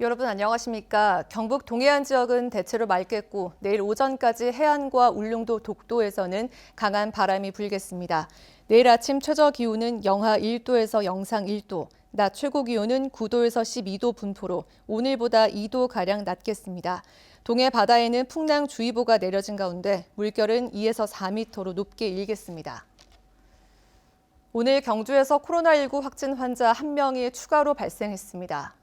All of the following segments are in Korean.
여러분 안녕하십니까? 경북 동해안 지역은 대체로 맑겠고 내일 오전까지 해안과 울릉도, 독도에서는 강한 바람이 불겠습니다. 내일 아침 최저 기온은 영하 1도에서 영상 1도, 낮 최고 기온은 9도에서 12도 분포로 오늘보다 2도가량 낮겠습니다. 동해 바다에는 풍랑주의보가 내려진 가운데 물결은 2에서 4m로 높게 일겠습니다. 오늘 경주에서 코로나19 확진 환자 1명이 추가로 발생했습니다.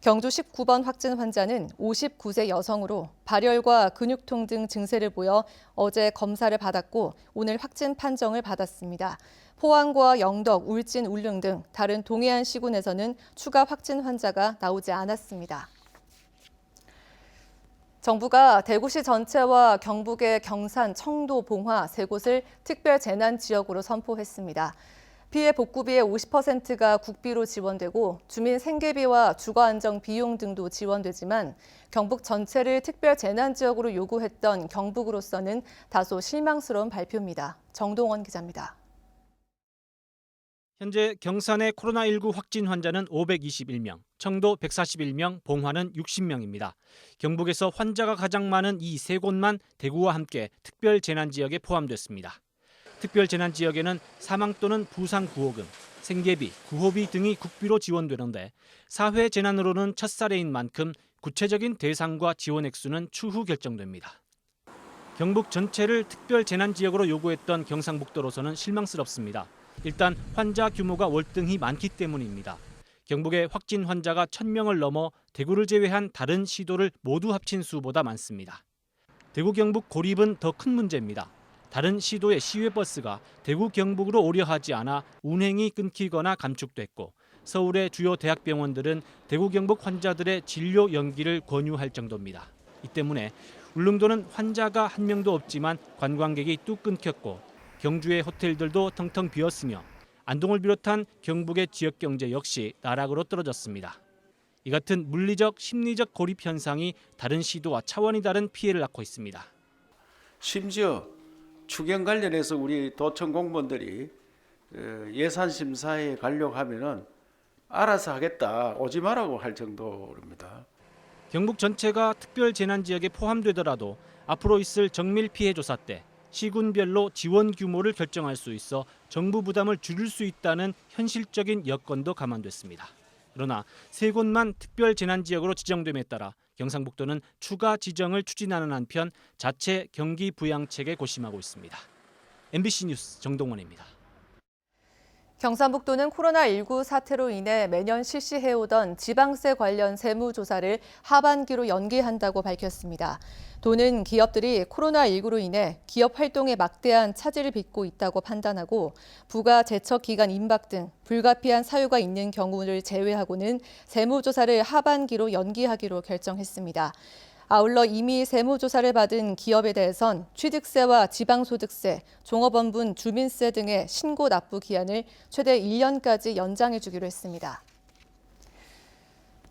경주 19번 확진 환자는 59세 여성으로 발열과 근육통 등 증세를 보여 어제 검사를 받았고 오늘 확진 판정을 받았습니다. 포항과 영덕, 울진, 울릉 등 다른 동해안 시군에서는 추가 확진 환자가 나오지 않았습니다. 정부가 대구시 전체와 경북의 경산, 청도, 봉화 세 곳을 특별 재난 지역으로 선포했습니다. 피해 복구비의 50%가 국비로 지원되고 주민 생계비와 주거 안정 비용 등도 지원되지만 경북 전체를 특별 재난 지역으로 요구했던 경북으로서는 다소 실망스러운 발표입니다. 정동원 기자입니다. 현재 경산의 코로나19 확진 환자는 521명, 청도 141명, 봉화는 60명입니다. 경북에서 환자가 가장 많은 이 세 곳만 대구와 함께 특별 재난 지역에 포함됐습니다. 특별 재난 지역에는 사망 또는 부상 구호금, 생계비, 구호비 등이 국비로 지원되는데 사회 재난으로는 첫 사례인 만큼 구체적인 대상과 지원 액수는 추후 결정됩니다. 경북 전체를 특별 재난 지역으로 요구했던 경상북도로서는 실망스럽습니다. 일단 환자 규모가 월등히 많기 때문입니다. 경북의 확진 환자가 1,000명을 넘어 대구를 제외한 다른 시도를 모두 합친 수보다 많습니다. 대구 경북 고립은 더 큰 문제입니다. 다른 시도의 시외버스가 대구 경북으로 오려하지 않아 운행이 끊기거나 감축됐고 서울의 주요 대학병원들은 대구 경북 환자들의 진료 연기를 권유할 정도입니다. 이 때문에 울릉도는 환자가 한 명도 없지만 관광객이 뚝 끊겼고 경주의 호텔들도 텅텅 비었으며 안동을 비롯한 경북의 지역 경제 역시 나락으로 떨어졌습니다. 이 같은 물리적, 심리적 고립 현상이 다른 시도와 차원이 다른 피해를 낳고 있습니다. 심지어 추경 관련해서 우리 도청 공무원들이 예산 심사에 가려고 하면은 알아서 하겠다, 오지 마라고 할 정도입니다. 경북 전체가 특별 재난 지역에 포함되더라도 앞으로 있을 정밀 피해 조사 때 시군별로 지원 규모를 결정할 수 있어 정부 부담을 줄일 수 있다는 현실적인 여건도 감안됐습니다. 그러나 세 곳만 특별 재난 지역으로 지정됨에 따라 경상북도는 추가 지정을 추진하는 한편 자체 경기 부양책에 고심하고 있습니다. MBC 뉴스 정동원입니다. 경상북도는 코로나19 사태로 인해 매년 실시해오던 지방세 관련 세무조사를 하반기로 연기한다고 밝혔습니다. 도는 기업들이 코로나19로 인해 기업 활동에 막대한 차질을 빚고 있다고 판단하고 부가 제척 기간 임박 등 불가피한 사유가 있는 경우를 제외하고는 세무조사를 하반기로 연기하기로 결정했습니다. 아울러 이미 세무조사를 받은 기업에 대해선 취득세와 지방소득세, 종업원분 주민세 등의 신고 납부 기한을 최대 1년까지 연장해 주기로 했습니다.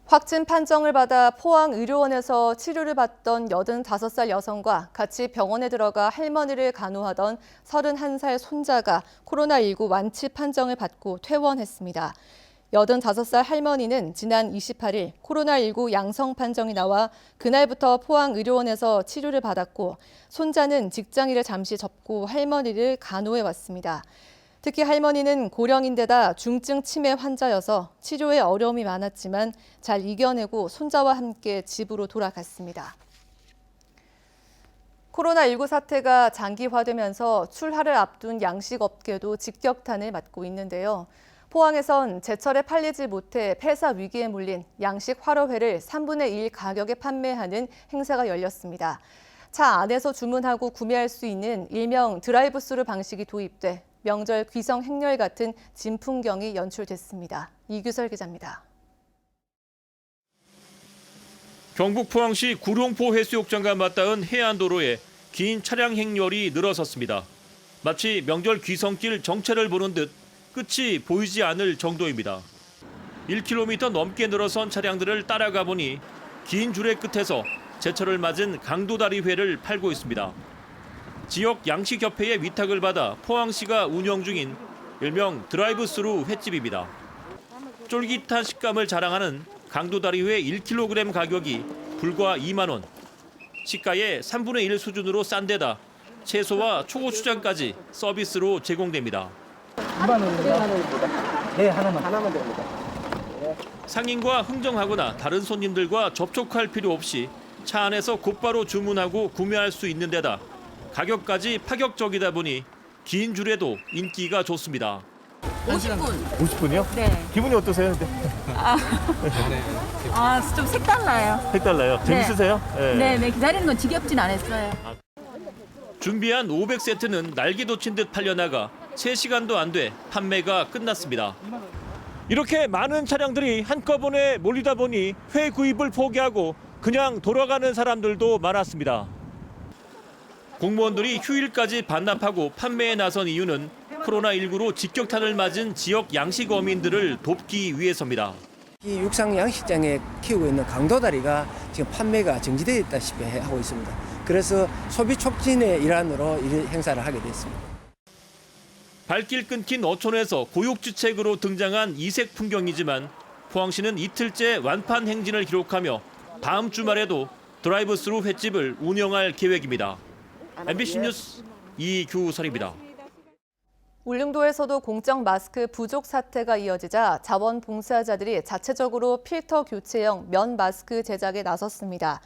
확진 판정을 받아 포항의료원에서 치료를 받던 85살 여성과 같이 병원에 들어가 할머니를 간호하던 31살 손자가 코로나19 완치 판정을 받고 퇴원했습니다. 85살 할머니는 지난 28일 코로나19 양성 판정이 나와 그날부터 포항의료원에서 치료를 받았고 손자는 직장일을 잠시 접고 할머니를 간호해 왔습니다. 특히 할머니는 고령인데다 중증 치매 환자여서 치료에 어려움이 많았지만 잘 이겨내고 손자와 함께 집으로 돌아갔습니다. 코로나19 사태가 장기화되면서 출하를 앞둔 양식업계도 직격탄을 맞고 있는데요. 포항에선 제철에 팔리지 못해 폐사 위기에 몰린 양식 화로회를 3분의 1 가격에 판매하는 행사가 열렸습니다. 차 안에서 주문하고 구매할 수 있는 일명 드라이브스루 방식이 도입돼 명절 귀성 행렬 같은 진풍경이 연출됐습니다. 이규설 기자입니다. 경북 포항시 구룡포 해수욕장과 맞닿은 해안도로에 긴 차량 행렬이 늘어섰습니다. 마치 명절 귀성길 정체를 보는 듯 끝이 보이지 않을 정도입니다. 1km 넘게 늘어선 차량들을 따라가 보니 긴 줄의 끝에서 제철을 맞은 강도다리회를 팔고 있습니다. 지역 양식협회의 위탁을 받아 포항시가 운영 중인 일명 드라이브스루 횟집입니다. 쫄깃한 식감을 자랑하는 강도다리회 1kg 가격이 불과 2만 원. 시가의 3분의 1 수준으로 싼 데다 채소와 초고추장까지 서비스로 제공됩니다. 2만 원입니다. 네, 하나만 됩니다. 상인과 흥정하거나 다른 손님들과 접촉할 필요 없이 차 안에서 곧바로 주문하고 구매할 수 있는 데다 가격까지 파격적이다 보니 긴 줄에도 인기가 좋습니다. 50분. 50분이요? 네. 기분이 어떠세요? 근데 좀 색달라요. 색달라요. 재밌으세요? 네, 기다리는 건 지겹진 않았어요. 준비한 500세트는 날개 돋친 듯 팔려나가 3시간도 안 돼 판매가 끝났습니다. 이렇게 많은 차량들이 한꺼번에 몰리다 보니 회 구입을 포기하고 그냥 돌아가는 사람들도 많았습니다. 공무원들이 휴일까지 반납하고 판매에 나선 이유는 코로나19로 직격탄을 맞은 지역 양식 어민들을 돕기 위해서입니다. 이 육상 양식장에 키우고 있는 강도다리가 지금 판매가 정지되어 있다시피 하고 있습니다. 그래서 소비 촉진의 일환으로 이 행사를 하게 됐습니다. 발길 끊긴 어촌에서 고육지책으로 등장한 이색 풍경이지만 포항시는 이틀째 완판 행진을 기록하며 다음 주말에도 드라이브스루 횟집을 운영할 계획입니다. MBC 뉴스 이규설입니다. 울릉도에서도 공적 마스크 부족 사태가 이어지자 자원봉사자들이 자체적으로 필터 교체형 면 마스크 제작에 나섰습니다.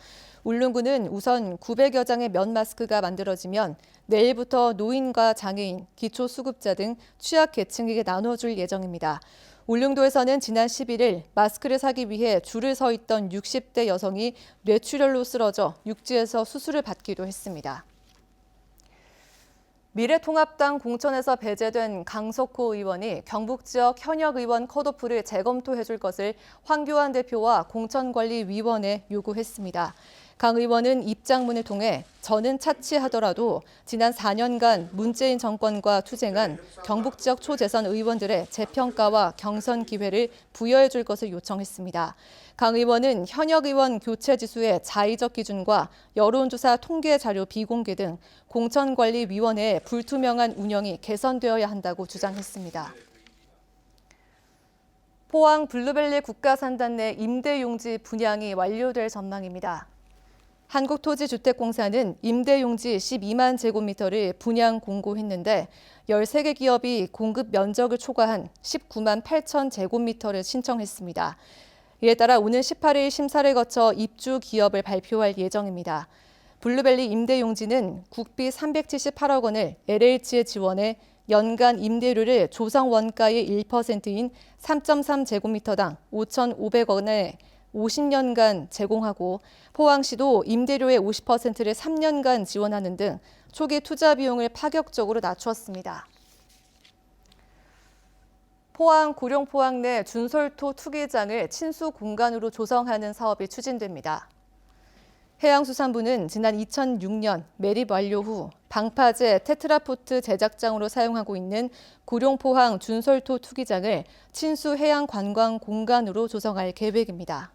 울릉구는 우선 900여 장의 면 마스크가 만들어지면 내일부터 노인과 장애인, 기초수급자 등 취약계층에게 나눠줄 예정입니다. 울릉도에서는 지난 11일 마스크를 사기 위해 줄을 서 있던 60대 여성이 뇌출혈로 쓰러져 육지에서 수술을 받기도 했습니다. 미래통합당 공천에서 배제된 강석호 의원이 경북 지역 현역 의원 컷오프를 재검토해 줄 것을 황교안 대표와 공천관리위원회에 요구했습니다. 강 의원은 입장문을 통해 저는 차치하더라도 지난 4년간 문재인 정권과 투쟁한 경북 지역 초재선 의원들의 재평가와 경선 기회를 부여해 줄 것을 요청했습니다. 강 의원은 현역 의원 교체 지수의 자의적 기준과 여론조사 통계 자료 비공개 등 공천관리위원회의 불투명한 운영이 개선되어야 한다고 주장했습니다. 포항 블루벨리 국가산단 내 임대용지 분양이 완료될 전망입니다. 한국토지주택공사는 임대용지 12만 제곱미터를 분양 공고했는데 13개 기업이 공급 면적을 초과한 19만 8천 제곱미터를 신청했습니다. 이에 따라 오는 18일 심사를 거쳐 입주 기업을 발표할 예정입니다. 블루벨리 임대용지는 국비 378억 원을 LH에 지원해 연간 임대료를 조성 원가의 1%인 3.3제곱미터당 5,500억 원에 50년간 제공하고 포항시도 임대료의 50%를 3년간 지원하는 등 초기 투자 비용을 파격적으로 낮추었습니다. 포항 구룡포항 내 준솔토 투기장을 친수 공간으로 조성하는 사업이 추진됩니다. 해양수산부는 지난 2006년 매립 완료 후 방파제 테트라포트 제작장으로 사용하고 있는 구룡포항 준솔토 투기장을 친수 해양 관광 공간으로 조성할 계획입니다.